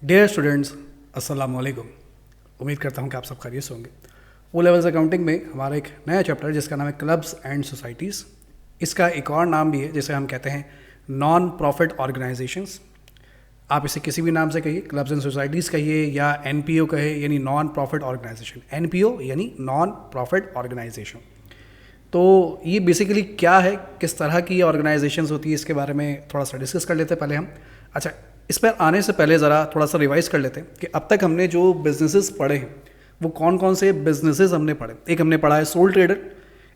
Dear students, अस्सलाम वालेकुम। उम्मीद करता हूँ कि आप सब खैरियत से होंगे। ओ लेवल्स अकाउंटिंग में हमारा एक नया चैप्टर जिसका नाम है क्लब्स एंड सोसाइटीज़। इसका एक और नाम भी है जिसे हम कहते हैं नॉन प्रॉफिट ऑर्गेनाइजेशंस। आप इसे किसी भी नाम से कहिए, क्लब्स एंड सोसाइटीज़ कहिए या एनपीओ कहे, यानी नॉन प्रॉफिट ऑर्गेनाइजेशन। एनपीओ यानी नॉन प्रॉफिट ऑर्गेनाइजेशन। तो ये बेसिकली क्या है, किस तरह की ऑर्गेनाइजेशंस होती है, इसके बारे में थोड़ा सा डिस्कस कर लेते हैं पहले हम। अच्छा, इस पर आने से पहले ज़रा थोड़ा सा रिवाइज कर लेते हैं कि अब तक हमने जो बिजनेसेस पढ़े हैं वो कौन कौन से बिजनेसेस हमने पढ़े। एक हमने पढ़ा है सोल ट्रेडर,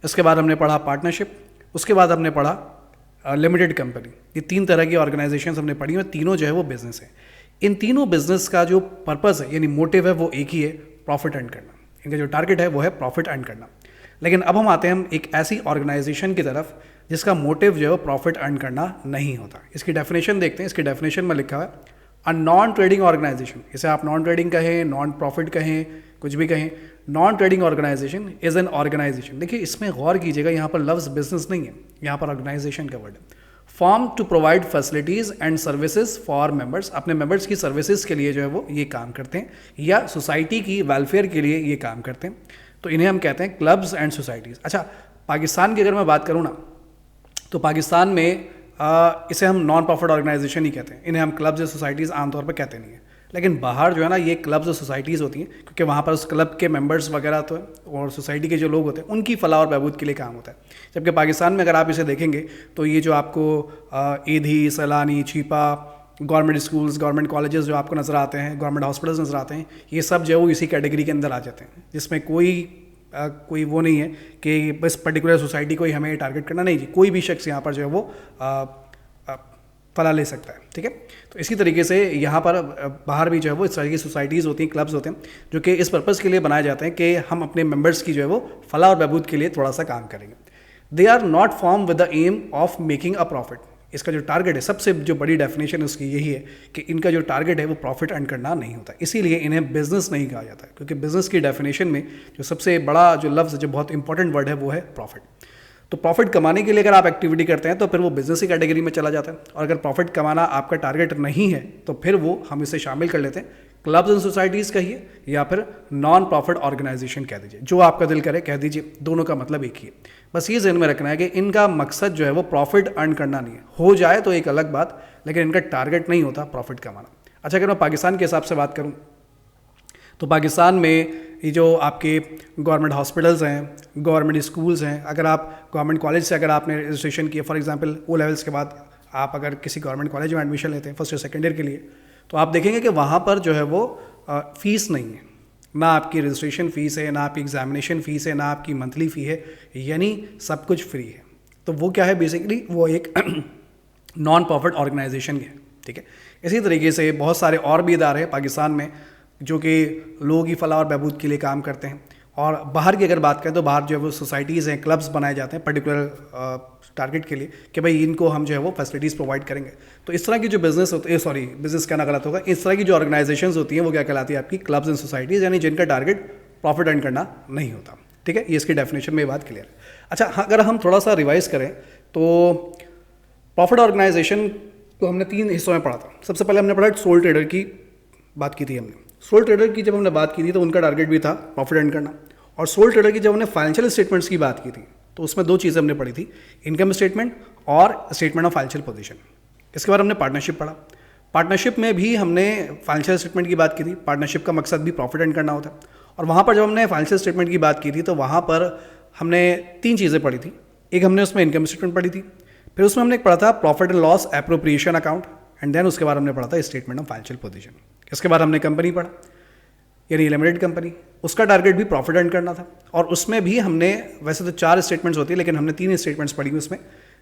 इसके बाद हमने पढ़ा पार्टनरशिप, उसके बाद हमने पढ़ा लिमिटेड कंपनी। ये तीन तरह की ऑर्गेनाइजेशंस हमने पढ़ी और तीनों जो है वो बिजनेस है। इन तीनों बिजनेस का जो पर्पज़ है यानी मोटिव है वो एक ही है, प्रॉफिट अर्न करना। इनका जो टारगेट है वो है प्रॉफिट अर्न करना। लेकिन अब हम आते हैं एक ऐसी ऑर्गेनाइजेशन की तरफ जिसका मोटिव जो है वो प्रॉफिट अर्न करना नहीं होता। इसकी डेफिनेशन देखते हैं। इसकी डेफिनेशन में लिखा है अ नॉन ट्रेडिंग ऑर्गेनाइजेशन। इसे आप नॉन ट्रेडिंग कहें, नॉन प्रॉफिट कहें, कुछ भी कहें, non trading organisation is an organisation. देखिए, इसमें गौर कीजिएगा, यहाँ पर लफ्ज़ बिजनेस नहीं है, यहाँ पर ऑर्गेनाइजेशन का वर्ड है। Form to provide facilities and services for members. अपने मेंबर्स की सर्विसेज के लिए जो है वो ये काम करते हैं या सोसाइटी की वेलफेयर के लिए ये काम करते हैं। तो इन्हें हम कहते हैं क्लब्स एंड सोसाइटीज़। अच्छा, पाकिस्तान की अगर मैं बात करूँ ना, तो पाकिस्तान में इसे हम नॉन प्रॉफिट ऑर्गेनाइजेशन ही कहते हैं। इन्हें हम क्लब्स या सोसाइटीज़ आमतौर पर कहते नहीं हैं। लेकिन बाहर जो है ना, ये क्लब्स और सोसाइटीज़ होती हैं क्योंकि वहाँ पर उस क्लब के मेंबर्स वगैरह तो और सोसाइटी के जो लोग होते हैं उनकी फलाह और बहबूद के लिए काम होता है। जबकि पाकिस्तान में अगर आप इसे देखेंगे तो ये जो आपको ईदी, सैलानी, Chhipa, government schools, government colleges जो आपको नज़र आते हैं, गवर्नमेंट हॉस्पिटल्स नज़र आते हैं, ये सब जो है वो इसी कैटेगरी के अंदर आ जाते हैं, जिसमें कोई वो नहीं है कि बस पर्टिकुलर सोसाइटी को ही हमें टारगेट करना। नहीं जी, कोई भी शख्स यहाँ पर जो है वो फला ले सकता है। ठीक है, तो इसी तरीके से यहाँ पर बाहर भी जो है वो इस तरह की सोसाइटीज़ होती हैं, क्लब्स होते हैं, जो कि इस पर्पज़ के लिए बनाए जाते हैं कि हम अपने मेंबर्स की जो है वो फलाह और बहबूद के लिए थोड़ा सा काम करेंगे। They are not form with the aim of making a profit. इसका जो टारगेट है, सबसे जो बड़ी डेफिनेशन उसकी यही है कि इनका जो टारगेट है वो प्रॉफिट अर्न करना नहीं होता। इसीलिए इन्हें बिजनेस नहीं कहा जाता है, क्योंकि बिजनेस की डेफिनेशन में जो सबसे बड़ा जो लफ्ज़, जो बहुत इंपॉर्टेंट वर्ड है, वो है प्रॉफिट। तो प्रॉफिट कमाने के लिए अगर आप एक्टिविटी करते हैं तो फिर वो बिजनेस की कैटेगरी में चला जाता है, और अगर प्रॉफिट कमाना आपका टारगेट नहीं है तो फिर वो हम इसे शामिल कर लेते हैं, क्लब्स एंड सोसाइटीज़ कहिए या फिर नॉन प्रॉफिट ऑर्गेनाइजेशन कह दीजिए, जो आपका दिल करे कह दीजिए, दोनों का मतलब एक ही है। बस ये ज़हन में रखना है कि इनका मकसद जो है वो प्रॉफिट अर्न करना नहीं है। हो जाए तो एक अलग बात, लेकिन इनका टारगेट नहीं होता प्रॉफिट कमाना। अच्छा, अगर मैं पाकिस्तान के हिसाब से बात करूँ तो पाकिस्तान में ये जो आपके गवर्नमेंट हॉस्पिटल्स हैं, गवर्नमेंट स्कूल्स हैं, अगर आप गवर्नमेंट कॉलेज से अगर आपने रजिस्ट्रेशन किया, फॉर एग्जांपल ओ लेवल्स के बाद आप अगर किसी गवर्नमेंट कॉलेज में एडमिशन लेते हैं फर्स्ट या सेकेंड ईयर के लिए, तो आप देखेंगे कि वहाँ पर जो है वो फ़ीस नहीं है। ना आपकी रजिस्ट्रेशन फ़ीस है, ना आपकी एग्जामिनेशन फ़ीस है, ना आपकी मंथली फ़ी है, यानी सब कुछ फ्री है। तो वो क्या है, बेसिकली वो एक नॉन प्रॉफिट ऑर्गेनाइजेशन है। ठीक है, इसी तरीके से बहुत सारे और भी इदारे हैं पाकिस्तान में जो कि लोगों की फलाह और बहबूद के लिए काम करते हैं। और बाहर की अगर बात करें तो बाहर जो है वो सोसाइटीज़ हैं, क्लब्स बनाए जाते हैं पर्टिकुलर टारगेट के लिए कि भाई इनको हम जो है वो फैसिलिटीज़ प्रोवाइड करेंगे। तो इस तरह की जो बिज़नेस होते हैं, सॉरी बिज़नेस कहना गलत होगा, इस तरह की जो ऑर्गेनाइजेशंस होती हैं वो क्या कहलाती है, आपकी क्लब्स एंड सोसाइटीज़, यानी जिनका टारगेट प्रॉफिट अर्न करना नहीं होता। ठीक है, ये इसकी डेफिनेशन में बात क्लियर है। अच्छा, अगर हम थोड़ा सा रिवाइज करें तो प्रॉफिट ऑर्गेनाइजेशन को हमने तीन हिस्सों में पढ़ा था। सबसे पहले हमने पढ़ा सोल ट्रेडर की बात की थी हमने। सोल ट्रेडर की जब हमने बात की थी तो उनका टारगेट भी था प्रॉफिट अर्न करना। और सोल ट्रेडर की जब हमने फाइनेंशियल स्टेटमेंट्स की बात की थी तो उसमें दो चीज़ें हमने पढ़ी थी, इनकम स्टेटमेंट और स्टेटमेंट ऑफ फाइनेंशियल पोजीशन। इसके बाद हमने पार्टनरशिप पढ़ा। पार्टनरशिप में भी हमने फाइनेंशियल स्टेटमेंट की बात की थी। पार्टनरशिप का मकसद भी प्रॉफिट अर्न करना होता है। और वहाँ पर जब हमने फाइनेंशियल स्टेटमेंट की बात की थी तो वहाँ पर हमने तीन चीज़ें पढ़ी थी। एक हमने उसमें इनकम स्टेटमेंट पढ़ी थी, फिर उसमें हमने एक पढ़ा था profit and loss appropriation account, and then उसके बाद हमने पढ़ा था स्टेटमेंट ऑफ फाइनेंशियल पोजीशन। इसके बाद हमने कंपनी पढ़ा, यानी लिमिटेड कंपनी। उसका टारगेट भी प्रॉफिट अर्न करना था, और उसमें भी हमने, वैसे तो 4 स्टेटमेंट्स होती है लेकिन हमने 3 स्टेटमेंट्स पढ़ी उसमें।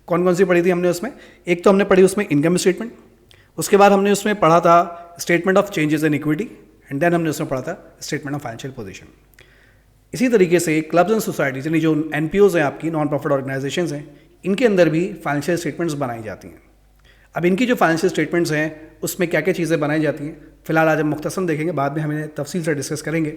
कौन कौन सी पढ़ी थी हमने उसमें? एक तो हमने पढ़ी उसमें इनकम स्टेटमेंट, उसके बाद हमने उसमें पढ़ा था statement of changes in equity, and then हमने उसमें पढ़ा था स्टेटमेंट ऑफ फाइनेंशियल पोजीशन। इसी तरीके से क्लब्स एंड सोसाइटीज, यानी जो एनपीओज हैं आपकी, नॉन प्रॉफिट ऑर्गेनाइजेशंस हैं, इनके अंदर भी फाइनेंशियल स्टेटमेंट्स बनाई जाती हैं। अब इनकी जो फाइनेंशियल स्टेटमेंट्स हैं उसमें क्या क्या चीज़ें बनाई जाती हैं, फिलहाल आज हम मुख्तसर देखेंगे, बाद में हमें तफसील से डिस्कस करेंगे।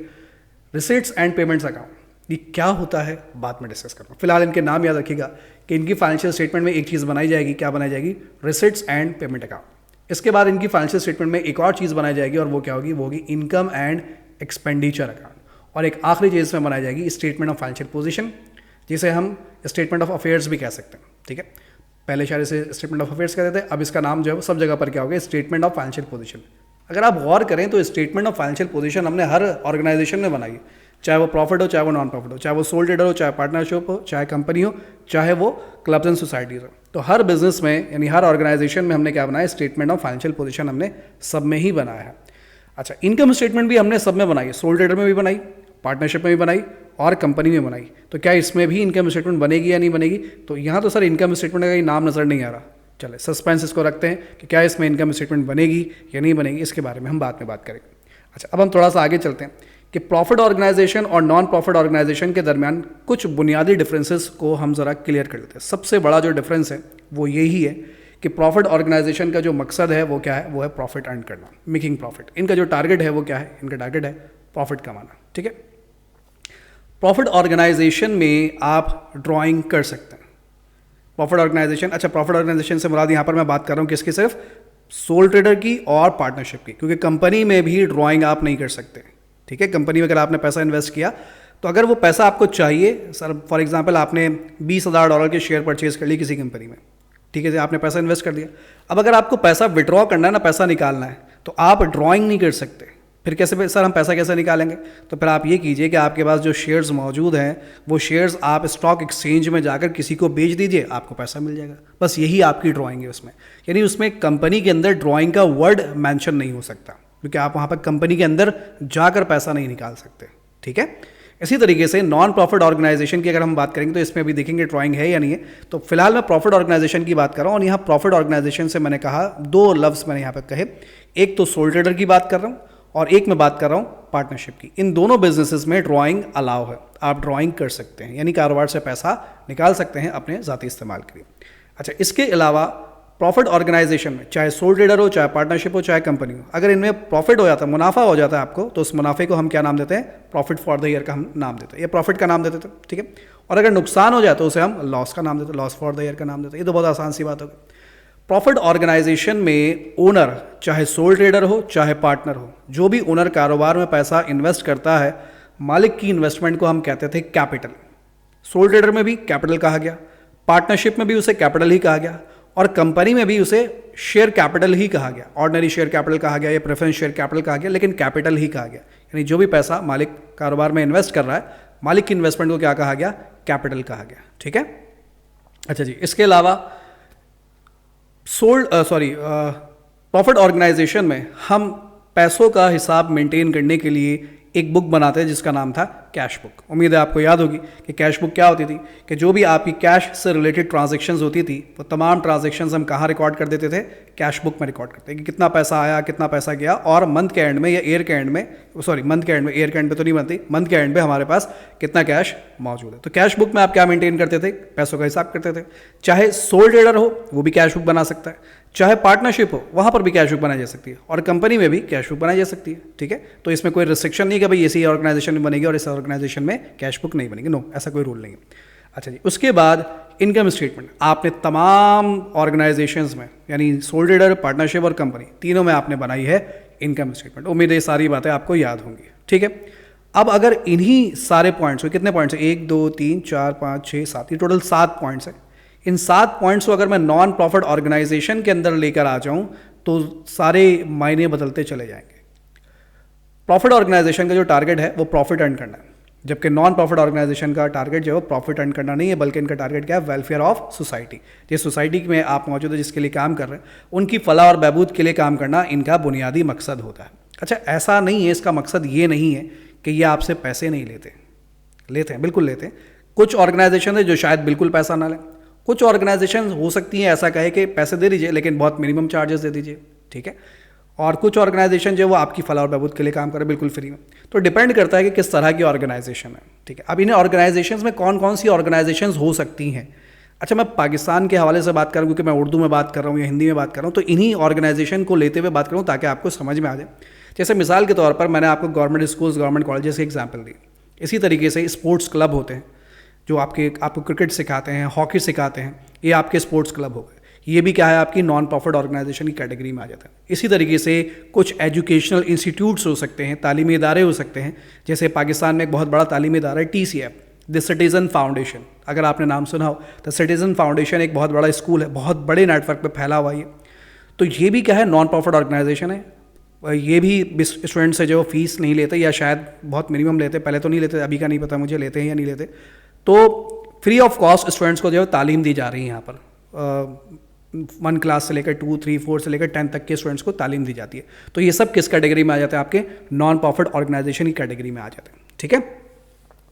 रिसीट्स एंड पेमेंट्स अकाउंट, ये क्या होता है बाद में डिस्कस करूँगा। फिलहाल इनके नाम याद रखिएगा कि इनकी फाइनेंशियल स्टेटमेंट में एक चीज़ बनाई जाएगी। क्या बनाई जाएगी? Receipts and payment account. इसके बाद इनकी फाइनेंशियल स्टेटमेंट में एक और चीज़ बनाई जाएगी और वो क्या होगी, वो होगी इनकम एंड एक्सपेंडिचर अकाउंट। और एक आखिरी चीज़ इसमें बनाई जाएगी स्टेटमेंट ऑफ फाइनेंशियल पोजीशन, जिसे हम स्टेटमेंट ऑफ अफेयर्स भी कह सकते हैं। ठीक है, पहले शायद इसे स्टेटमेंट ऑफ अफेयर्स कहते थे, अब इसका नाम जो है सब जगह पर क्या हो गया, स्टेटमेंट ऑफ फाइनेंशियल पोजीशन। अगर आप गौर करें तो स्टेटमेंट ऑफ फाइनेंशियल पोजीशन हमने हर ऑर्गेनाइजेशन में बनाई है, चाहे वो प्रॉफिट हो, चाहे वो नॉन प्रॉफिट हो, चाहे वो सोल ट्रेडर हो, चाहे पार्टनरशिप हो, चाहे कंपनी हो, चाहे वो क्लब्स एंड सोसाइटीज हो। तो हर बिजनेस में यानी हर ऑर्गेनाइजेशन में हमने क्या बनाया, स्टेटमेंट ऑफ फाइनेंशियल पोजीशन हमने सब में ही बनाया है। अच्छा, इनकम स्टेटमेंट भी हमने सब में बनाई है, सोल ट्रेडर में भी बनाई, पार्टनरशिप में भी बनाई और कंपनी में बनाई। तो क्या इसमें भी इनकम स्टेटमेंट बनेगी या नहीं बनेगी? तो यहाँ तो सर इनकम स्टेटमेंट का कहीं नाम नज़र नहीं आ रहा। चले सस्पेंस इसको रखते हैं कि क्या इसमें इनकम स्टेटमेंट बनेगी या नहीं बनेगी, इसके बारे में हम बाद में बात करेंगे। अच्छा, अब हम थोड़ा सा आगे चलते हैं कि प्रॉफिट ऑर्गेनाइजेशन और नॉन प्रॉफिट ऑर्गेनाइजेशन के दरमियान कुछ बुनियादी डिफरेंसेस को हम ज़रा क्लियर कर लेते हैं। सबसे बड़ा जो डिफरेंस है वो यही है कि प्रॉफिट ऑर्गेनाइजेशन का जो मकसद है वो क्या है, वो है प्रॉफिट अर्न करना, मेकिंग प्रॉफिट। इनका जो टारगेट है वो क्या है, इनका टारगेट है प्रॉफिट कमाना। ठीक है, प्रॉफिट ऑर्गेनाइजेशन में आप ड्राइंग कर सकते हैं। प्रॉफिट ऑर्गेनाइजेशन, अच्छा प्रॉफिट ऑर्गेनाइजेशन से मुराद यहाँ पर मैं बात कर रहा हूँ किसकी, सिर्फ सोल ट्रेडर की और पार्टनरशिप की, क्योंकि कंपनी में भी ड्राइंग आप नहीं कर सकते। ठीक है, कंपनी में अगर आपने पैसा इन्वेस्ट किया तो अगर वो पैसा आपको चाहिए, सर फॉर एग्जांपल आपने $20,000 के शेयर परचेज कर ली किसी कंपनी में, ठीक है, आपने पैसा इन्वेस्ट कर दिया। अब अगर आपको पैसा विड्रॉ करना है ना, पैसा निकालना है, तो आप ड्राइंग नहीं कर सकते। फिर कैसे सर हम पैसा कैसे निकालेंगे? तो फिर आप ये कीजिए कि आपके पास जो शेयर्स मौजूद हैं वो शेयर्स आप स्टॉक एक्सचेंज में जाकर किसी को बेच दीजिए, आपको पैसा मिल जाएगा। बस यही आपकी ड्राइंग है उसमें, यानी उसमें कंपनी के अंदर ड्राइंग का वर्ड मेंशन नहीं हो सकता, क्योंकि आप वहाँ पर कंपनी के अंदर जाकर पैसा नहीं निकाल सकते। ठीक है, इसी तरीके से नॉन प्रॉफिट ऑर्गेनाइजेशन की अगर हम बात करेंगे तो इसमें भी देखेंगे ड्राइंग है या नहीं है। तो फिलहाल मैं प्रॉफिट ऑर्गेनाइजेशन की बात कर रहा हूँ, और यहाँ प्रॉफिट ऑर्गेनाइजेशन से मैंने कहा दो लफ्ज़ मैंने यहाँ पर कहे, एक तो सोल ट्रेडर की बात कर रहा हूँ और एक मैं बात कर रहा हूँ पार्टनरशिप की। इन दोनों बिजनेसेस में ड्राइंग अलाउ है, आप ड्राइंग कर सकते हैं, यानी कारोबार से पैसा निकाल सकते हैं अपने ज़ाती इस्तेमाल के लिए। अच्छा, इसके अलावा प्रॉफिट ऑर्गेनाइजेशन में चाहे सोल ट्रेडर हो, चाहे पार्टनरशिप हो, चाहे कंपनी हो, अगर इनमें प्रॉफिट हो जाता है, मुनाफा हो जाता है आपको, तो उस मुनाफे को हम क्या नाम देते हैं, प्रॉफिट फॉर द ईयर का हम नाम देते हैं, या प्रॉफिट का नाम देते थे। ठीक है, और अगर नुकसान हो जाए तो उसे हम लॉस का नाम देते हैं, लॉस फॉर द ईयर का नाम देते हैं। ये तो बहुत आसान सी बात होगी। प्रॉफिट ऑर्गेनाइजेशन में ओनर चाहे सोल ट्रेडर हो चाहे पार्टनर हो, जो भी ओनर कारोबार में पैसा इन्वेस्ट करता है, मालिक की इन्वेस्टमेंट को हम कहते थे कैपिटल। सोल ट्रेडर में भी कैपिटल कहा गया, पार्टनरशिप में भी उसे कैपिटल ही कहा गया, और कंपनी में भी उसे शेयर कैपिटल ही कहा गया। ऑर्डिनरी शेयर कैपिटल कहा गया या प्रेफरेंस शेयर कैपिटल कहा गया, लेकिन कैपिटल ही कहा गया। यानी जो भी पैसा मालिक कारोबार में इन्वेस्ट कर रहा है, मालिक की इन्वेस्टमेंट को क्या कहा गया, कैपिटल कहा गया। ठीक है, अच्छा जी, इसके अलावा प्रॉफिट ऑर्गेनाइजेशन में हम पैसों का हिसाब मेंटेन करने के लिए एक बुक बनाते हैं जिसका नाम था कैश बुक। उम्मीद है आपको याद होगी कि कैश बुक क्या होती थी, कि जो भी आपकी कैश से रिलेटेड ट्रांजैक्शंस होती थी वो तमाम ट्रांजैक्शंस हम कहाँ रिकॉर्ड कर देते थे, कैश बुक में रिकॉर्ड करते कि कितना पैसा आया, कितना पैसा गया, और मंथ के एंड में या ईयर के एंड में, मंथ के एंड में, ईयर के एंड पे तो नहीं बनती, मंथ के एंड पे हमारे पास कितना कैश मौजूद है। तो कैश बुक में आप क्या मेंटेन करते थे, पैसों का हिसाब करते थे। चाहे सोल ट्रेडर हो वो भी कैश बुक बना सकता है, चाहे पार्टनरशिप हो वहाँ पर भी कैश बुक बनाई जा सकती है, और कंपनी में भी कैश बुक बनाई जा सकती है। ठीक है, तो इसमें कोई रिस्ट्रिक्शन नहीं कि भाई इसी ऑर्गेनाइजेशन में बनेगी और इस ऑर्गेनाइजेशन में कैश बुक नहीं बनेगी, नो, ऐसा कोई रूल नहीं है। अच्छा जी, उसके बाद इनकम स्टेटमेंट आपने तमाम ऑर्गेनाइजेशंस में, यानी सोल ट्रेडर, पार्टनरशिप और कंपनी, तीनों में आपने बनाई है इनकम स्टेटमेंट। उम्मीद है ये सारी बातें आपको याद होंगी। ठीक है, अब अगर इन्हीं सारे पॉइंट्स, कितने पॉइंट्स हैं, 1 2 3 4 5 6 7, ये टोटल 7 पॉइंट्स हैं। इन 7 पॉइंट्स को अगर मैं नॉन प्रॉफिट ऑर्गेनाइजेशन के अंदर लेकर आ जाऊं तो सारे मायने बदलते चले जाएंगे। प्रॉफिट ऑर्गेनाइजेशन का जो टारगेट है वो प्रॉफिट अर्न करना है, जबकि नॉन प्रॉफिट ऑर्गेनाइजेशन का टारगेट जो है वो प्रॉफिट अर्न करना नहीं है, बल्कि इनका टारगेट क्या है, वेलफेयर ऑफ सोसाइटी। जिस सोसाइटी में आप मौजूद है, जिसके लिए काम कर रहे हैं, उनकी फलाह और बहबूद के लिए काम करना इनका बुनियादी मकसद होता है। अच्छा, ऐसा नहीं है, इसका मकसद ये नहीं है कि ये आपसे पैसे नहीं लेते, लेते हैं, बिल्कुल लेते हैं। कुछ ऑर्गेनाइजेशन है जो शायद बिल्कुल पैसा ना लें, कुछ ऑर्गेनाइजेशन हो सकती हैं ऐसा कहे कि पैसे दे दीजिए लेकिन बहुत मिनिमम चार्जेस दे दीजिए। ठीक है, और कुछ ऑर्गेनाइजेशन जो वो आपकी फलाह और बहबूद के लिए काम करे बिल्कुल फ्री में। तो डिपेंड करता है कि किस तरह की ऑर्गेनाइजेशन है। ठीक है, अब इन्हें ऑर्गेनाइजेशंस में कौन कौन सी ऑर्गेनाइजेशंस हो सकती हैं। अच्छा, मैं पाकिस्तान के हवाले से बात करूँ, क्योंकि मैं उर्दू में बात कर रहा हूँ या हिंदी में बात कर रहा हूँ, तो इन्हीं ऑर्गेनाइजेशन को लेते हुए बात करूँ ताकि आपको समझ में आ जाए। जैसे मिसाल के तौर पर मैंने आपको गवर्नमेंट स्कूल्स, गवर्नमेंट कॉलेजेस की एग्जाम्पल दी। इसी तरीके से स्पोर्ट्स क्लब होते हैं जो आपको क्रिकेट सिखाते हैं, हॉकी सिखाते हैं, ये आपके स्पोर्ट्स क्लब हो गए। ये भी क्या है, आपकी नॉन प्रॉफिट ऑर्गेनाइजेशन की कैटेगरी में आ जाता है। इसी तरीके से कुछ एजुकेशनल इंस्टीट्यूट्स हो सकते हैं, तालीमी इदारे हो सकते हैं, जैसे पाकिस्तान में एक बहुत बड़ा तालीमी इदारा है TCF, द सिटीज़न फाउंडेशन, अगर आपने नाम सुना हो। द सिटीज़न फाउंडेशन एक बहुत बड़ा स्कूल है, बहुत बड़े नेटवर्क पे फैला हुआ है। तो ये भी क्या है, नॉन प्रॉफिट ऑर्गेनाइजेशन है। ये भी स्टूडेंट से जो फीस नहीं लेते, या शायद बहुत मिनिमम लेते, पहले तो नहीं लेते, अभी का नहीं पता मुझे लेते हैं या नहीं लेते। तो फ्री ऑफ कॉस्ट स्टूडेंट्स को जो है तालीम दी जा रही है यहाँ पर। 1 क्लास से लेकर 2, 3, 4 से लेकर 10 तक के स्टूडेंट्स को तालीम दी जाती है। तो ये सब किस कैटेगरी में आ जाते हैं, आपके नॉन प्रॉफिट ऑर्गेनाइजेशन की कैटेगरी में आ जाते हैं। ठीक है,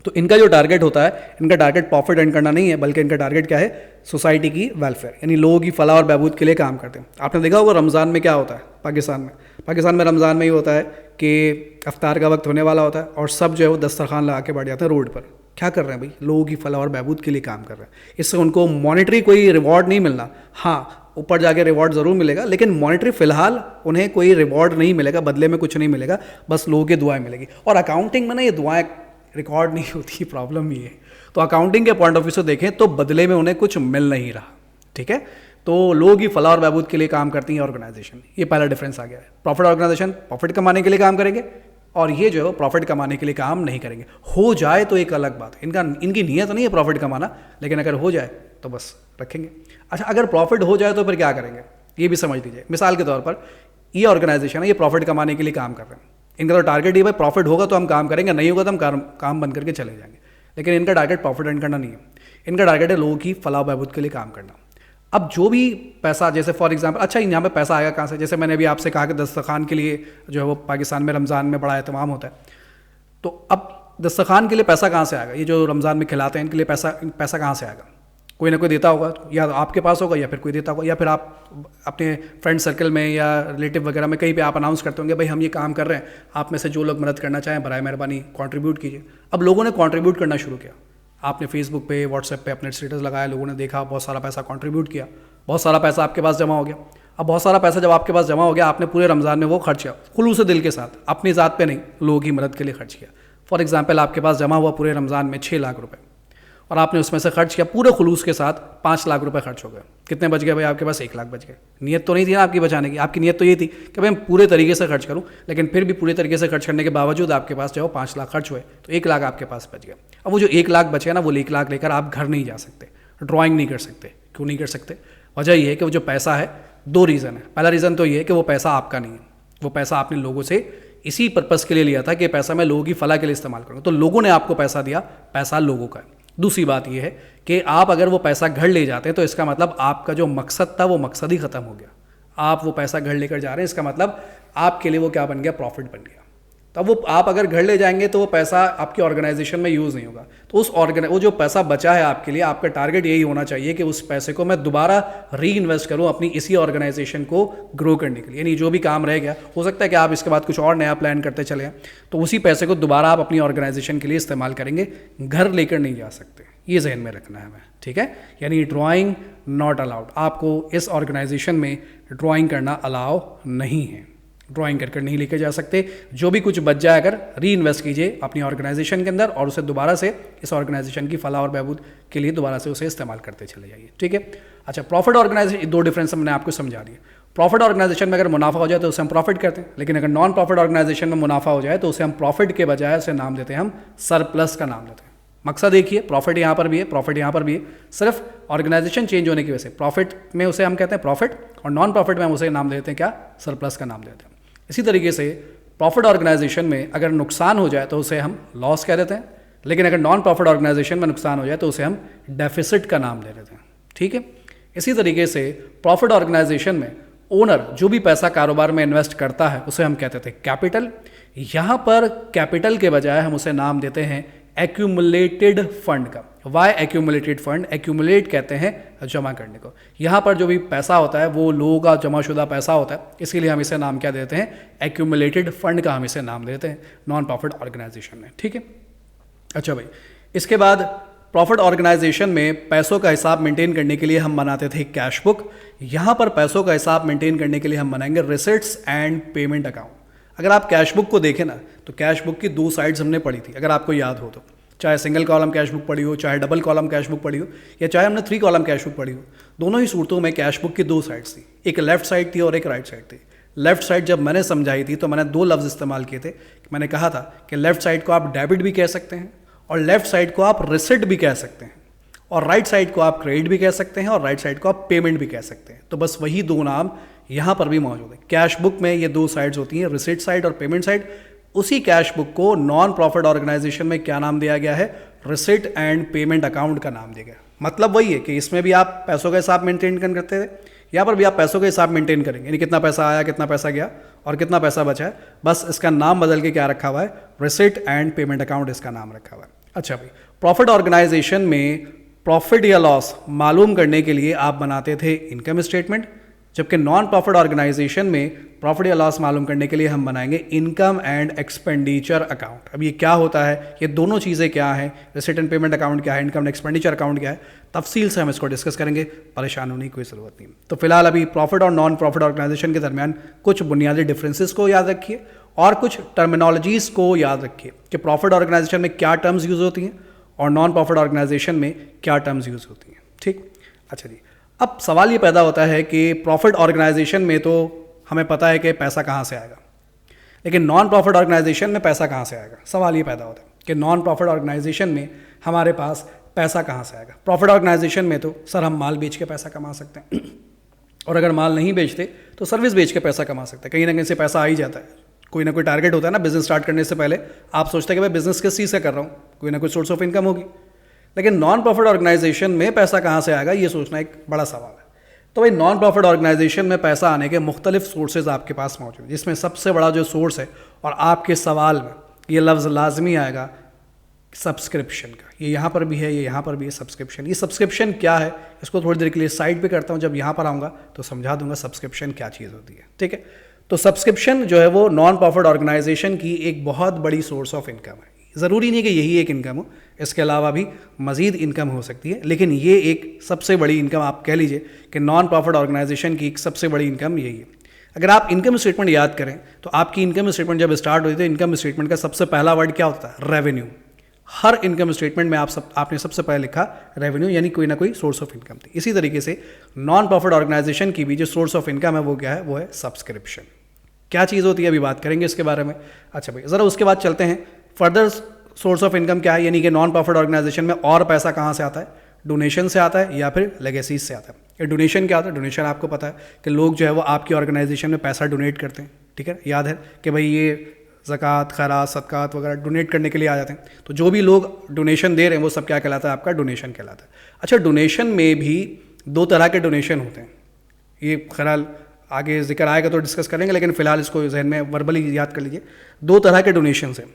तो इनका जो टारगेट होता है, इनका टारगेट प्रॉफिट अर्न करना नहीं है, बल्कि इनका टारगेट क्या है, सोसाइटी की वेलफेयर, यानी लोगों की फलाह और बहबूद के लिए काम करते हैं। आपने देखा होगा रमज़ान में क्या होता है पाकिस्तान में रमज़ान में ही होता है कि अफ्तार का वक्त होने वाला होता है और सब जो है वो दस्तरखान लगा के बैठ जाते हैं रोड पर। क्या कर रहे हैं भाई, लोगों की फलाह और बहबूद के लिए काम कर रहे हैं। इससे उनको मॉनेटरी कोई रिवॉर्ड नहीं मिलना, हाँ ऊपर जाके रिवॉर्ड ज़रूर मिलेगा, लेकिन मॉनेटरी फ़िलहाल उन्हें कोई रिवॉर्ड नहीं मिलेगा, बदले में कुछ नहीं मिलेगा, बस लोगों की दुआएं मिलेगी। और अकाउंटिंग में ना ये दुआएं रिकॉर्ड नहीं होती, प्रॉब्लम ये है। तो अकाउंटिंग के पॉइंट ऑफ व्यू से देखें तो बदले में उन्हें कुछ मिल नहीं रहा। ठीक है, तो लोगों की फलाह और बहबूद के लिए काम करती है ऑर्गेनाइजेशन। ये पहला डिफरेंस आ गया है। प्रॉफिट ऑर्गेनाइजेशन प्रॉफिट कमाने के लिए काम करेंगे, और ये जो है प्रॉफिट कमाने के लिए काम नहीं करेंगे। हो जाए तो एक अलग बात है, इनकी नीयत नहीं है प्रॉफिट कमाना, लेकिन अगर हो जाए तो बस रखेंगे। अच्छा, अगर प्रॉफिट हो जाए तो फिर क्या करेंगे, ये भी समझ लीजिए। मिसाल के तौर पर ये ऑर्गेनाइजेशन है, ये प्रॉफिट कमाने के लिए काम कर रहे हैं। इनका तो टारगेट ये भाई प्रॉफिट होगा तो हम काम करेंगे, नहीं होगा तो हम काम बंद करके चले जाएंगे। लेकिन इनका टारगेट प्रॉफिट अर्न करना नहीं है, इनका टारगेट है लोगों की फलाह बहबूद के लिए काम करना। अब जो भी पैसा, जैसे फॉर एग्जांपल, अच्छा यहाँ पे पैसा आएगा कहाँ से, जैसे मैंने अभी आपसे कहा कि दस्तरखान के लिए जो है वो पाकिस्तान में रमज़ान में बड़ा एहतमाम होता है। तो अब दस्तरखान के लिए पैसा कहाँ से आएगा, ये जो रमज़ान में खिलाते हैं इनके लिए पैसा कहाँ से आएगा, कोई ना कोई देता होगा, या आपके पास होगा या फिर कोई देता होगा, या फिर आप अपने फ्रेंड सर्कल में या रिलेटिव वगैरह में कहीं पे आप अनाउंस करते होंगे भाई हम ये काम कर रहे हैं, आप में से जो लोग मदद करना चाहें बराए मेहरबानी कंट्रीब्यूट कीजिए। अब लोगों ने कंट्रीब्यूट करना शुरू किया, आपने फेसबुक पे व्हाट्सएप पे अपने स्टेटस लगाया, लोगों ने देखा, बहुत सारा पैसा कंट्रीब्यूट किया, बहुत सारा पैसा आपके पास जमा हो गया। अब बहुत सारा पैसा जब आपके पास जमा हो गया, आपने पूरे रमज़ान में वो खर्च किया खुलूस दिल के साथ, अपनी ज़ात पे नहीं, लोगों की मदद के लिए खर्च किया। फॉर एग्जाम्पल, आपके पास जमा हुआ पूरे रमज़ान में 6 लाख रुपये, और आपने उसमें से खर्च किया पूरे खुलूस के साथ 5 लाख रुपए खर्च हो गए। कितने बच गए भाई, आपके पास 1 लाख बच गए। नियत तो नहीं थी ना आपकी बचाने की, आपकी नियत तो ये थी कि भाई मैं पूरे तरीके से खर्च करूं, लेकिन फिर भी पूरे तरीके से खर्च करने के बावजूद आपके पास जो 5 लाख खर्च हुए, तो 1 लाख आपके पास बच गया। अब वो जो 1 लाख बचे ना, वो 1 लाख लेकर आप घर नहीं जा सकते, ड्राइंग नहीं कर सकते। क्यों नहीं कर सकते? वजह यह है कि वो जो पैसा है, 2 रीज़न है। पहला रीज़न तो ये है कि वो पैसा आपका नहीं है, वो पैसा आपने लोगों से इसी पर्पज़ के लिए लिया था कि पैसा मैं लोगों की फलाह के लिए इस्तेमाल करूँ, तो लोगों ने आपको पैसा दिया, पैसा लोगों का है। दूसरी बात यह है कि आप अगर वो पैसा घर ले जाते हैं तो इसका मतलब आपका जो मकसद था वो मकसद ही ख़त्म हो गया। आप वो पैसा घर लेकर जा रहे हैं, इसका मतलब आपके लिए वो क्या बन गया, प्रॉफिट बन गया। तब वो आप अगर घर ले जाएंगे तो वो पैसा आपकी ऑर्गेनाइजेशन में यूज़ नहीं होगा। तो वो जो पैसा बचा है आपके लिए, आपका टारगेट यही होना चाहिए कि उस पैसे को मैं दोबारा री इन्वेस्ट करूँ अपनी इसी ऑर्गेनाइजेशन को ग्रो करने के लिए। यानी जो भी काम रह गया, हो सकता है कि आप इसके बाद कुछ और नया प्लान करते चले हैं, तो उसी पैसे को दोबारा आप अपनी ऑर्गेनाइजेशन के लिए इस्तेमाल करेंगे, घर लेकर नहीं जा सकते। ये जहन में रखना है हमें, ठीक है। यानी ड्राइंग नॉट अलाउड, आपको इस ऑर्गेनाइजेशन में ड्राइंग करना अलाउ नहीं है, ड्राइंग कर नहीं लेके जा सकते। जो भी कुछ बच जाए अगर री इन्वेस्ट कीजिए अपनी ऑर्गेनाइजेशन के अंदर, और उसे दोबारा से इस ऑर्गेनाइजेशन की फलाह और बहबूद के लिए दोबारा से उसे इस्तेमाल करते चले जाइए, ठीक है। अच्छा, प्रॉफिट ऑर्गेनाइजेशन, 2 डिफरेंस मैंने आपको समझा दिए। प्रॉफिट ऑर्गेनाइजेशन में अगर मुनाफा हो जाए तो उसे हम प्रॉफिट करते हैं, लेकिन अगर नॉन प्रॉफिट ऑर्गेनाइजेशन में मुनाफा हो जाए तो उसे हम प्रॉफिट के बजाय उसे नाम देते हैं हम सरप्लस का नाम देते हैं। मकसद देखिए, प्रॉफिट यहाँ पर भी है, प्रॉफिट यहाँ पर भी है, सिर्फ ऑर्गेनाइजेशन चेंज होने की वजह से प्रॉफिट में उसे हम कहते हैं प्रॉफिट, और नॉन प्रॉफिट में हम उसे नाम देते हैं क्या, सरप्लस का नाम देते हैं। इसी तरीके से प्रॉफिट ऑर्गेनाइजेशन में अगर नुकसान हो जाए तो उसे हम लॉस कह देते हैं, लेकिन अगर नॉन प्रॉफिट ऑर्गेनाइजेशन में नुकसान हो जाए तो उसे हम डेफिसिट का नाम दे देते हैं, ठीक है। इसी तरीके से प्रॉफिट ऑर्गेनाइजेशन में ओनर जो भी पैसा कारोबार में इन्वेस्ट करता है उसे हम कहते थे कैपिटल। यहाँ पर कैपिटल के बजाय हम उसे नाम देते हैं एक्यूमुलेटेड फंड का। Why accumulated fund? एक्यूमुलेट कहते हैं जमा करने को। यहाँ पर जो भी पैसा होता है वो लोगों का जमाशुदा पैसा होता है, इसीलिए हम इसे नाम क्या देते हैं, एक्यूमुलेटेड फंड का हम इसे नाम देते हैं नॉन प्रॉफिट ऑर्गेनाइजेशन में, ठीक है। अच्छा भाई, इसके बाद प्रॉफिट ऑर्गेनाइजेशन में पैसों का हिसाब मेंटेन करने के लिए हम बनाते थे कैश बुक। यहाँ पर पैसों का हिसाब मेंटेन करने के लिए हम बनाएंगे रिसिट्स एंड पेमेंट अकाउंट। अगर आप कैश बुक को देखें ना, तो कैश बुक की 2 साइड्स हमने पढ़ी थी, अगर आपको याद हो तो। चाहे सिंगल कॉलम कैश बुक पड़ी हो, चाहे डबल कॉलम कैश बुक पड़ी हो, या चाहे हमने 3 कॉलम कैश बुक पड़ी हो, दोनों ही सूरतों में कैश बुक की 2 साइड्स थी, एक लेफ्ट साइड थी और एक राइट साइड थी। लेफ्ट साइड जब मैंने समझाई थी तो मैंने 2 लफ्ज़ इस्तेमाल किए थे। मैंने कहा था कि लेफ्ट साइड को आप डेबिट भी कह सकते हैं और लेफ्ट साइड को आप रिसिट भी कह सकते हैं, और राइट साइड को आप क्रेडिट भी कह सकते हैं और राइट साइड को आप पेमेंट भी कह सकते हैं। तो बस वही 2 नाम यहाँ पर भी मौजूद है। कैश बुक में ये 2 साइड्स होती हैं, रिसिट साइड और पेमेंट साइड। उसी कैश बुक को नॉन प्रॉफिट ऑर्गेनाइजेशन में क्या नाम दिया गया है? रिसिट एंड पेमेंट अकाउंट का नाम दिया गया। मतलब वही है कि इसमें भी आप पैसों का हिसाब मेंटेन करते थे, यहाँ पर भी आप पैसों का हिसाब मेंटेन करेंगे, यानी कितना पैसा आया, कितना पैसा गया और कितना पैसा बचा है। बस इसका नाम बदल के क्या रखा हुआ है? रिसिट एंड पेमेंट अकाउंट इसका नाम रखा हुआ है। अच्छा भाई, प्रॉफिट ऑर्गेनाइजेशन में प्रॉफिट या लॉस मालूम करने के लिए आप बनाते थे इनकम स्टेटमेंट, जबकि नॉन प्रॉफिट ऑर्गेनाइजेशन में प्रॉफिट या लॉस मालूम करने के लिए हम बनाएंगे इनकम एंड एक्सपेंडिचर अकाउंट। अब ये क्या होता है, ये दोनों चीज़ें क्या हैं, रिसिट एंड पेमेंट अकाउंट क्या है, इनकम एंड एक्सपेंडिचर अकाउंट क्या है, तफसील से हम इसको डिस्कस करेंगे, परेशान होने की कोई ज़रूरत नहीं। तो फिलहाल अभी प्रॉफिट और नॉन प्रॉफिट ऑर्गेनाइजेशन के दरमियान कुछ बुनियादी डिफरेंसेस को याद रखिए और कुछ टर्मिनोलॉजीज़ को याद रखिए कि प्रॉफिट ऑर्गेनाइजेशन में क्या टर्म्स यूज़ होती हैं और नॉन प्रॉफिट ऑर्गेनाइजेशन में क्या टर्म्स यूज़ होती हैं। ठीक, अच्छा जी। अब सवाल ये पैदा होता है कि प्रॉफिट ऑर्गेनाइजेशन में तो हमें पता है कि पैसा कहाँ से आएगा, लेकिन नॉन प्रॉफिट ऑर्गेनाइजेशन में पैसा कहाँ से आएगा? सवाल ये पैदा होता है कि नॉन प्रॉफिट ऑर्गेनाइजेशन में हमारे पास पैसा कहाँ से आएगा? प्रॉफिट ऑर्गेनाइजेशन में तो सर हम माल बेच के पैसा कमा सकते हैं और अगर माल नहीं बेचते तो सर्विस बेच के पैसा कमा सकते हैं। कहीं ना कहीं से पैसा आ ही जाता है, कोई ना कोई टारगेट होता है ना। बिजनेस स्टार्ट करने से पहले आप सोचते हैं कि भाई बिजनेस किस चीज़ से कर रहा हूँ, कोई ना कोई सोर्स ऑफ इनकम होगी। लेकिन नॉन प्रॉफिट ऑर्गेनाइजेशन में पैसा कहाँ से आएगा, ये सोचना एक बड़ा सवाल है। तो भाई नॉन प्रॉफिट ऑर्गेनाइजेशन में पैसा आने के मुख्तलिफ सोर्सेज आपके पास मौजूद हैं, जिसमें सबसे बड़ा जो सोर्स है, और आपके सवाल में ये लफ्ज़ लाजमी आएगा, सब्सक्रिप्शन का। ये यहाँ पर भी है, ये यहाँ पर भी है, सब्सक्रिप्शन। ये सब्सक्रिप्शन क्या है इसको थोड़ी देर के लिए साइड पे करता हूँ, जब यहाँ पर आऊँगा तो समझा दूंगा सब्सक्रिप्शन क्या चीज़ होती है। ठीक है, तो सब्सक्रिप्शन जो है वो नॉन प्रॉफिट ऑर्गेनाइजेशन की एक बहुत बड़ी सोर्स ऑफ इनकम है। ज़रूरी नहीं कि यही एक इनकम हो, इसके अलावा भी मज़ीद इनकम हो सकती है, लेकिन ये एक सबसे बड़ी इनकम आप कह लीजिए कि नॉन प्रॉफिट ऑर्गेनाइजेशन की एक सबसे बड़ी इनकम यही है। अगर आप इनकम स्टेटमेंट याद करें तो आपकी इनकम स्टेटमेंट जब स्टार्ट हुई तो इनकम स्टेटमेंट का सबसे पहला वर्ड क्या होता है? रेवेन्यू। हर इनकम स्टेटमेंट में आपने सबसे पहले लिखा रेवेन्यू, यानी कोई ना कोई सोर्स ऑफ इनकम थी। इसी तरीके से नॉन प्रॉफिट ऑर्गेनाइजेशन की भी जो सोर्स ऑफ इनकम है वो क्या है? वो है सब्सक्रिप्शन। क्या चीज़ होती है अभी बात करेंगे इसके बारे में। अच्छा भाई, ज़रा उसके बाद चलते हैं फर्दर। सोर्स ऑफ इनकम क्या है, यानी कि नॉन प्रॉफिट ऑर्गेनाइजेशन में और पैसा कहाँ से आता है? डोनेशन से आता है या फिर लेगेसीज से आता है। ये डोनेशन क्या होता है? डोनेशन आपको पता है कि लोग जो है वो आपकी ऑर्गेनाइजेशन में पैसा डोनेट करते हैं। ठीक है, याद है कि भाई ये ज़कात, खैरात, सदकात वगैरह डोनेट करने के लिए आ जाते हैं। तो जो भी लोग डोनेशन दे रहे हैं वो सब क्या कहलाता है? आपका डोनेशन कहलाता है। अच्छा, डोनेशन में भी 2 तरह के डोनेशन होते हैं। ये खैराल आगे जिक्र आएगा तो डिस्कस करेंगे, लेकिन फिलहाल इसको जहन में वर्बली याद कर लीजिए। 2 तरह के डोनेशन हैं।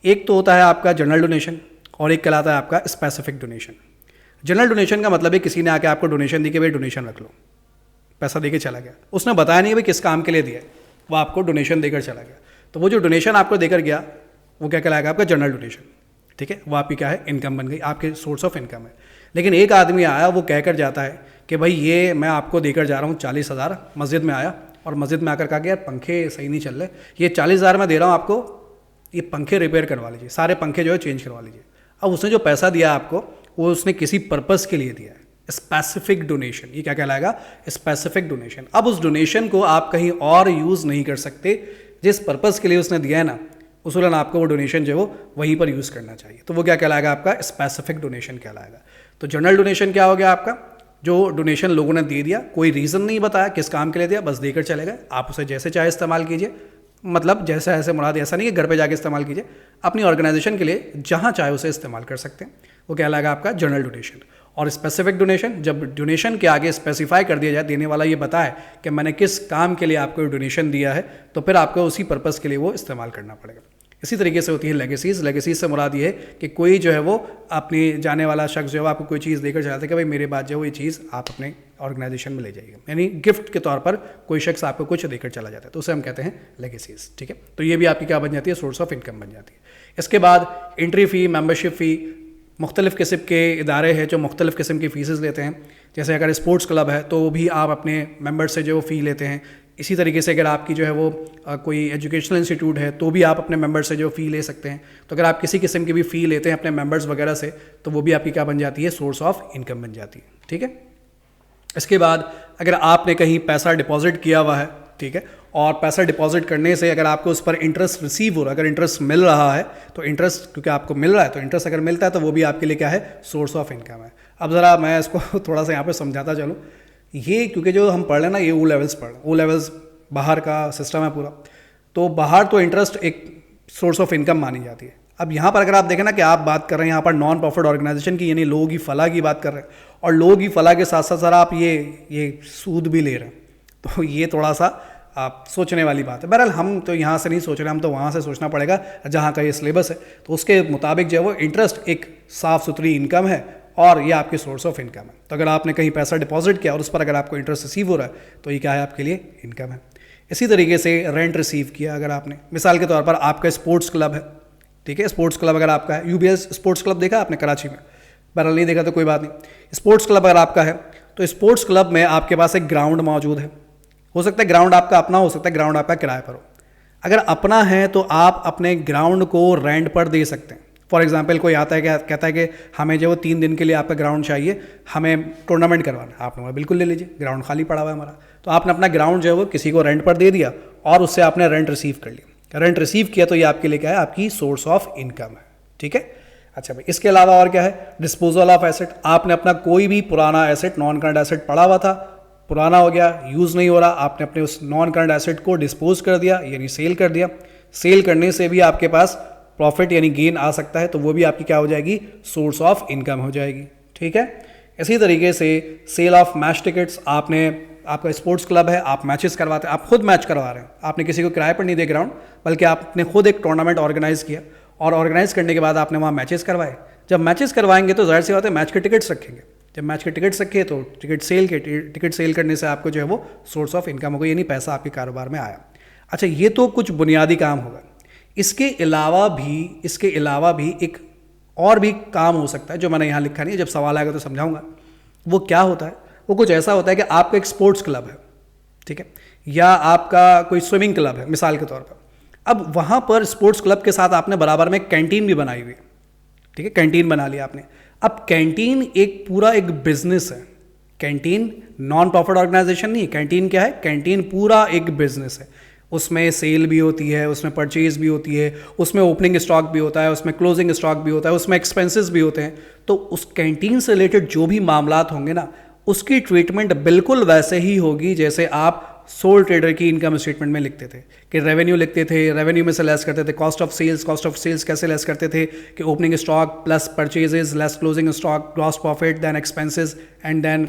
एक तो होता है आपका जनरल डोनेशन और एक कहलाता है आपका स्पेसिफिक डोनेशन। जनरल डोनेशन का मतलब है किसी ने आके आपको डोनेशन दी कि भाई डोनेशन रख लो, पैसा देके चला गया, उसने बताया नहीं भाई किस काम के लिए दिया है, वो आपको डोनेशन देकर चला गया। तो वो जो डोनेशन आपको देकर गया वो क्या कहलाएगा? आपका जनरल डोनेशन। ठीक है, वो आपकी क्या है? इनकम बन गई, आपके सोर्स ऑफ इनकम है। लेकिन एक आदमी आया, वो कहकर जाता है कि भाई ये मैं आपको देकर जा रहा हूँ 40,000, मस्जिद में आया और मस्जिद में आकर कहा कि यार पंखे सही नहीं चल रहे, ये 40,000 मैं दे रहा हूँ आपको, ये पंखे रिपेयर करवा लीजिए, सारे पंखे जो है चेंज करवा लीजिए। अब उसने जो पैसा दिया आपको वो उसने किसी पर्पस के लिए दिया है, स्पेसिफिक डोनेशन। ये क्या कहलाएगा? Specific donation. अब उस डोनेशन को आप कहीं और यूज़ नहीं कर सकते, जिस पर्पस के लिए उसने दिया है ना, उसूलन आपको वो डोनेशन जो है वो वहीं पर यूज़ करना चाहिए। तो वो क्या कहलाएगा? आपका स्पेसिफिक डोनेशन कहलाएगा। तो जनरल डोनेशन क्या हो गया आपका? जो डोनेशन लोगों ने दे दिया, कोई रीज़न नहीं बताया किस काम के लिए दिया, बस देकर चले गए, आप उसे जैसे चाहे इस्तेमाल कीजिए। मतलब जैसा ऐसे मुराद ऐसा नहीं कि घर पे जाके इस्तेमाल कीजिए, अपनी ऑर्गेनाइजेशन के लिए जहाँ चाहे उसे इस्तेमाल कर सकते हैं। वो कहलाएगा आपका जनरल डोनेशन। और स्पेसिफिक डोनेशन, जब डोनेशन के आगे स्पेसिफाई कर दिया जाए, देने वाला ये बताए कि मैंने किस काम के लिए आपको डोनेशन दिया है, तो फिर आपको उसी पर्पस के लिए वो इस्तेमाल करना पड़ेगा। इसी तरीके से होती है लेगेसीज। लेगेसीज से मुराद ये है कि कोई जो है वो अपनी जाने वाला शख्स जो है आपको कोई चीज़ देकर चाहता है कि भाई मेरे बाद जो है वो ये चीज़ आप अपने ऑर्गेनाइजेशन में ले जाइएगा, यानी गिफ्ट के तौर पर कोई शख्स आपको कुछ देकर चला जाता है, तो उसे हम कहते हैं लेगेसीज। ठीक है, तो ये भी आपकी क्या बन जाती है? सोर्स ऑफ इनकम बन जाती है। इसके बाद एंट्री फ़ी, मेंबरशिप फ़ी, मुख्तलिफ़ किस्म के इदारे हैं जो मुख्तलिफ़ किस्म की फ़ीसेस लेते हैं। जैसे अगर स्पोर्ट्स क्लब है तो भी आप अपने मेंबर से जो फ़ी लेते हैं, इसी तरीके से अगर आपकी जो है वो कोई एजुकेशनल इंस्टीट्यूट है तो भी आप अपने मेंबर से जो फ़ी ले सकते हैं। तो अगर आप किसी किस्म की भी फ़ी लेते हैं अपने मेंबर्स वगैरह से तो वो भी आपकी क्या बन जाती है, सोर्स ऑफ इनकम बन जाती है। ठीक है। इसके बाद अगर आपने कहीं पैसा डिपॉजिट किया हुआ है, ठीक है, और पैसा डिपॉजिट करने से अगर आपको उस पर इंटरेस्ट रिसीव हो रहा है, अगर इंटरेस्ट मिल रहा है तो इंटरेस्ट क्योंकि आपको मिल रहा है तो इंटरेस्ट अगर मिलता है तो वो भी आपके लिए क्या है, सोर्स ऑफ इनकम है। अब ज़रा मैं इसको थोड़ा सा यहाँ पे समझाता चलूँ। ये क्योंकि जो हम पढ़ रहे हैं ना, ये ओ लेवल्स पढ़ रहे हैं, ओ लेवल्स बाहर का सिस्टम है पूरा, तो बाहर तो इंटरेस्ट एक सोर्स ऑफ इनकम मानी जाती है। अब यहाँ पर अगर आप देखें ना कि आप बात कर रहे हैं यहाँ पर नॉन प्रॉफिट ऑर्गेनाइजेशन की, यानी लोगों की फलाह की बात कर रहे हैं, और लोगों की फलाह के साथ साथ सर आप ये सूद भी ले रहे हैं, तो ये थोड़ा सा आप सोचने वाली बात है। बहरहाल हम तो यहाँ से नहीं सोच रहे, हम तो वहाँ से सोचना पड़ेगा जहाँ का ये सिलेबस है, तो उसके मुताबिक जो है वो इंटरेस्ट एक साफ़ सुथरी इनकम है और ये आपकी सोर्स ऑफ इनकम है। तो अगर आपने कहीं पैसा डिपॉजिट किया और उस पर अगर आपको इंटरेस्ट रिसीव हो रहा है तो ये क्या है, आपके लिए इनकम है। इसी तरीके से रेंट रिसीव किया अगर आपने, मिसाल के तौर पर आपका स्पोर्ट्स क्लब है, ठीक है, स्पोर्ट्स क्लब अगर आपका है, यूबीएस स्पोर्ट्स क्लब देखा आपने कराची में, बहरहाल नहीं देखा तो कोई बात नहीं। स्पोर्ट्स क्लब अगर आपका है तो स्पोर्ट्स क्लब में आपके पास एक ग्राउंड मौजूद है, हो सकता है ग्राउंड आपका अपना, हो सकता है ग्राउंड आपका किराए पर हो। अगर अपना है तो आप अपने ग्राउंड को रेंट पर दे सकते हैं। फॉर एग्जांपल कोई आता है कि कहता है कि हमें जो 3 दिन के लिए आपका ग्राउंड चाहिए, हमें टूर्नामेंट करवाना है, आपने बिल्कुल ले लीजिए, ग्राउंड खाली पड़ा हुआ है हमारा। तो आपने अपना ग्राउंड जो है वो किसी को रेंट पर दे दिया और उससे आपने रेंट रिसीव कर लिया। रेंट रिसीव किया तो ये आपके लिए क्या है, आपकी सोर्स ऑफ इनकम है। ठीक है। अच्छा भाई, इसके अलावा और क्या है, डिस्पोजल ऑफ एसेट। आपने अपना कोई भी पुराना एसेट, नॉन करंट एसेट पड़ा हुआ था, पुराना हो गया, यूज़ नहीं हो रहा, आपने अपने उस नॉन करंट एसेट को डिस्पोज कर दिया, यानी सेल कर दिया। सेल करने से भी आपके पास प्रॉफिट यानी गेन आ सकता है, तो वो भी आपकी क्या हो जाएगी, सोर्स ऑफ इनकम हो जाएगी। ठीक है। इसी तरीके से सेल ऑफ मैच टिकट्स, आपका स्पोर्ट्स क्लब है, आप मैचेस करवाते हैं, आप खुद मैच करवा रहे हैं, आपने किसी को किराए पर नहीं दिया ग्राउंड, बल्कि आपने खुद एक टूर्नामेंट ऑर्गेनाइज किया और ऑर्गेनाइज करने के बाद आपने वहाँ मैचेस करवाए। जब मैचेस करवाएंगे तो जाहिर सी बात है मैच के टिकट्स रखेंगे, जब मैच के टिकट्स रखे तो टिकट सेल करने से आपको जो है वो सोर्स ऑफ इनकम होगा, यानी पैसा आपके कारोबार में आया। अच्छा, ये तो कुछ बुनियादी काम होगा। इसके अलावा भी एक और भी काम हो सकता है जो मैंने यहाँ लिखा नहीं है, जब सवाल आएगा तो समझाऊंगा। वो क्या होता है, वो कुछ ऐसा होता है कि आपका एक स्पोर्ट्स क्लब है, ठीक है, या आपका कोई स्विमिंग क्लब है मिसाल के तौर पर। अब वहाँ पर स्पोर्ट्स क्लब के साथ आपने बराबर में कैंटीन भी बनाई हुई है, ठीक है, कैंटीन बना लिया आपने। अब कैंटीन एक पूरा एक बिजनेस है, कैंटीन नॉन प्रॉफिट ऑर्गेनाइजेशन नहीं है, कैंटीन क्या है, कैंटीन पूरा एक बिजनेस है। उसमें सेल भी होती है, उसमें परचेज भी होती है, उसमें ओपनिंग स्टॉक भी होता है, उसमें क्लोजिंग स्टॉक भी होता है, उसमें एक्सपेंसेस भी होते हैं। तो उस कैंटीन से रिलेटेड जो भी मामलात होंगे ना, उसकी ट्रीटमेंट बिल्कुल वैसे ही होगी जैसे आप सोल ट्रेडर की इनकम स्टेटमेंट में लिखते थे कि रेवेन्यू लिखते थे, रेवेन्यू में से लेस करते थे कॉस्ट ऑफ सेल्स कैसे लेस करते थे कि opening stock plus purchases less closing stock, gross profit then expenses and then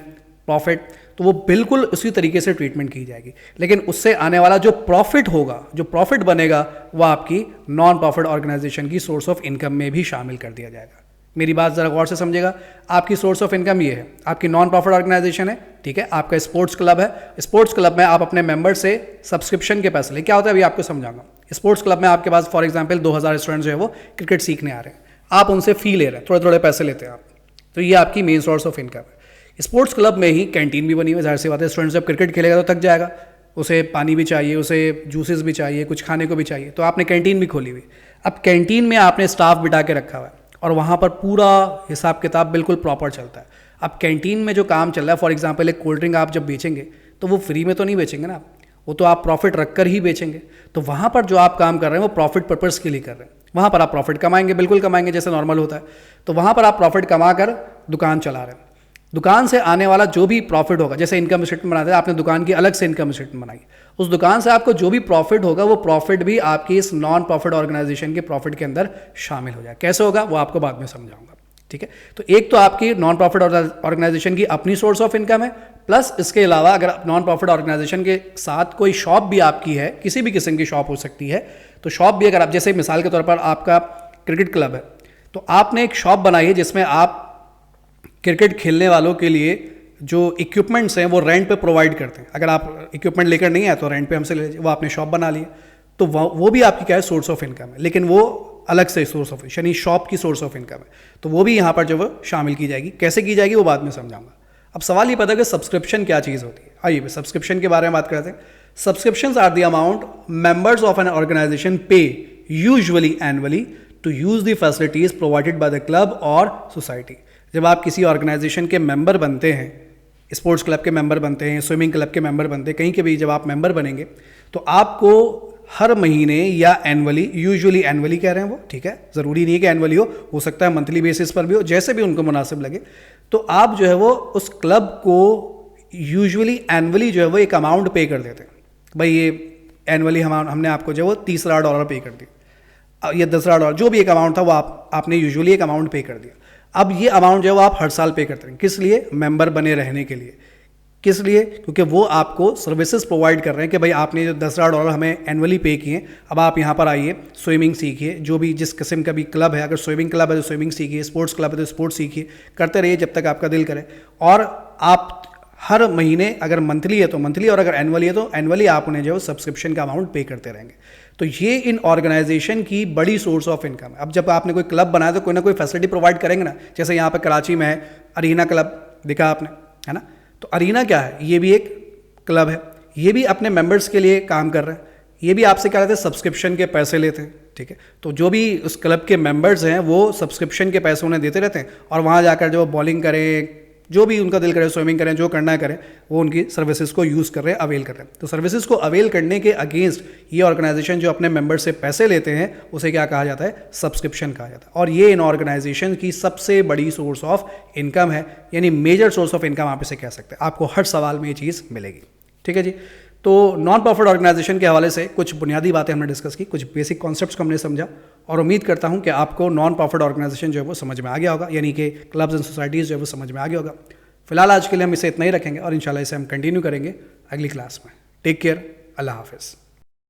profit. तो वो बिल्कुल उसी तरीके से ट्रीटमेंट की जाएगी, लेकिन उससे आने वाला जो प्रॉफिट होगा, जो प्रॉफिट बनेगा, वो आपकी नॉन प्रॉफिट ऑर्गेनाइजेशन की सोर्स ऑफ इनकम में भी शामिल कर दिया जाएगा। मेरी बात ज़रा गौर से समझेगा। आपकी सोर्स ऑफ इनकम ये है, आपकी नॉन प्रॉफिट ऑर्गेनाइजेशन है, ठीक है, आपका स्पोर्ट्स क्लब है, स्पोर्ट्स क्लब में आप अपने मेंबर से सब्सक्रिप्शन के पैसे ले, क्या होता है अभी आपको समझाऊंगा। स्पोर्ट्स क्लब में आपके पास फॉर एग्जांपल 2000 स्टूडेंट्स जो है वो क्रिकेट सीखने आ रहे हैं, आप उनसे फ़ी ले रहे हैं, थोड़े थोड़े पैसे लेते हैं आप, तो ये आपकी मेन सोर्स ऑफ इनकम है। स्पोर्ट्स क्लब में ही कैंटीन भी बनी हुई है, जाहिर सी बात है स्टूडेंट जब क्रिकेट खेलेगा तो थक जाएगा, उसे पानी भी चाहिए, उसे जूसेस भी चाहिए, कुछ खाने को भी चाहिए, तो आपने कैंटीन भी खोली हुई। अब कैंटीन में आपने स्टाफ बिठा के रखा हुआ है और वहाँ पर पूरा हिसाब किताब बिल्कुल प्रॉपर चलता है। अब कैंटीन में जो काम चल रहा है, फॉर एग्जांपल एक कोल्ड ड्रिंक आप जब बेचेंगे तो वो फ्री में तो नहीं बेचेंगे ना, वो तो आप प्रॉफिट रख कर ही बेचेंगे। तो वहाँ पर जो आप काम कर रहे हैं वो प्रॉफिट पर्पज़ के लिए कर रहे हैं, वहाँ पर आप प्रॉफिट कमाएंगे, बिल्कुल कमाएंगे जैसे नॉर्मल होता है। तो वहाँ पर आप प्रॉफिट कमा कर दुकान चला रहे हैं, दुकान से आने वाला जो भी प्रॉफिट होगा, जैसे इनकम स्टेटमेंट बनाते हैं आपने, दुकान की अलग से इनकम स्टेटमेंट बनाई, उस दुकान से आपको जो भी प्रॉफिट होगा वो प्रॉफिट भी आपकी इस नॉन प्रॉफिट ऑर्गेनाइजेशन के प्रॉफिट के अंदर शामिल हो जाए। कैसे होगा वो आपको बाद में समझाऊंगा, ठीक है। तो एक तो आपकी नॉन प्रॉफिट ऑर्गेनाइजेशन की अपनी सोर्स ऑफ इनकम है, प्लस इसके अलावा अगर नॉन प्रॉफिट ऑर्गेनाइजेशन के साथ कोई शॉप भी आपकी है, किसी भी किस्म की शॉप हो सकती है, तो शॉप भी अगर आप, जैसे मिसाल के तौर पर आपका क्रिकेट क्लब है, तो आपने एक शॉप बनाई है जिसमें आप क्रिकेट खेलने वालों के लिए जो इक्विपमेंट्स हैं वो रेंट पे प्रोवाइड करते हैं। अगर आप इक्विपमेंट लेकर नहीं आए तो रेंट पे हमसे ले लीजिए, वो आपने शॉप बना ली है, तो वो भी आपकी क्या है, सोर्स ऑफ इनकम है, लेकिन वो अलग से सोर्स ऑफ, यानी शॉप की सोर्स ऑफ इनकम है, तो वो भी यहाँ पर जो वो शामिल की जाएगी। कैसे की जाएगी वो बाद में समझाऊंगा। अब सवाल ये पता है कि सब्सक्रिप्शन क्या चीज़ होती है। आइए सब्सक्रिप्शन के बारे में बात करते हैं। Subscriptions are the amount members of an organization pay usually annually to use the facilities provided by the club और सोसाइटी। जब आप किसी ऑर्गेनाइजेशन के मेंबर बनते हैं, स्पोर्ट्स क्लब के मेंबर बनते हैं, स्विमिंग क्लब के मेंबर बनते हैं, कहीं के भी जब आप मेंबर बनेंगे तो आपको हर महीने या एनुअली, यूजुअली एनुअली कह रहे हैं वो, ठीक है, ज़रूरी नहीं है कि एनुअली हो सकता है मंथली बेसिस पर भी हो, जैसे भी उनको मुनासिब लगे। तो आप जो है वो उस क्लब को यूजुअली एनुअली जो है वो एक अमाउंट पे कर देते हैं। भाई ये एनुअली हमने आपको जो है वो $30 पे कर दिया, ये $10, जो भी एक अमाउंट था वो आपने यूजुअली एक अमाउंट पे कर दिया। अब ये अमाउंट जो है वो आप हर साल पे करते हैं, किस लिए? मेंबर बने रहने के लिए। किस लिए? क्योंकि वो आपको सर्विसेज प्रोवाइड कर रहे हैं कि भाई आपने जो $10 हमें एनुअली पे किए, अब आप यहाँ पर आइए, स्विमिंग सीखिए, जो भी जिस किस्म का भी क्लब है, अगर स्विमिंग क्लब है तो स्विमिंग सीखिए, स्पोर्ट्स क्लब है तो स्पोर्ट्स सीखिए, करते रहिए जब तक आपका दिल करे। और आप हर महीने अगर मंथली है तो मंथली, और अगर एनुअली है तो एनुअली आप उन्हें जो सब्सक्रिप्शन का अमाउंट पे करते रहेंगे। तो ये इन ऑर्गेनाइजेशन की बड़ी सोर्स ऑफ इनकम है। अब जब आपने कोई क्लब बनाया तो कोई ना कोई फैसिलिटी प्रोवाइड करेंगे ना, जैसे यहाँ पे कराची में है अरीना क्लब, देखा आपने, है ना। तो अरीना क्या है? ये भी एक क्लब है, ये भी अपने मेंबर्स के लिए काम कर रहे हैं, ये भी आपसे क्या कहते हैं, सब्सक्रिप्शन के पैसे लेते हैं, ठीक है। तो जो भी उस क्लब के मेंबर्स हैं वो सब्सक्रिप्शन के पैसे उन्हें देते रहते हैं, और वहाँ जाकर जो बॉलिंग करें, जो भी उनका दिल करे, स्विमिंग करें, जो करना है करें, वो उनकी सर्विसेज को यूज़ कर रहे हैं, अवेल कर रहे हैं। तो सर्विसेज को अवेल करने के अगेंस्ट ये ऑर्गेनाइजेशन जो अपने मेंबर से पैसे लेते हैं उसे क्या कहा जाता है? सब्सक्रिप्शन कहा जाता है। और ये इन ऑर्गेनाइजेशन की सबसे बड़ी सोर्स ऑफ इनकम है, यानी मेजर सोर्स ऑफ इनकम आप इसे कह सकते हैं। आपको हर सवाल में ये चीज़ मिलेगी, ठीक है जी। तो नॉन प्रॉफिट ऑर्गेनाइजेशन के हवाले से कुछ बुनियादी बातें हमने डिस्कस की, कुछ बेसिक कॉन्सेप्ट्स को हमने समझा, और उम्मीद करता हूं कि आपको नॉन प्रॉफिट ऑर्गेनाइजेशन जो है वो समझ में आ गया होगा, यानी कि क्लब्स एंड सोसाइटीज़ जो है वो समझ में आ गया होगा। फिलहाल आज के लिए हम इसे इतना ही रखेंगे और इंशाल्लाह इसे हम कंटिन्यू करेंगे अगली क्लास में। टेक केयर, अल्लाह हाफिज़।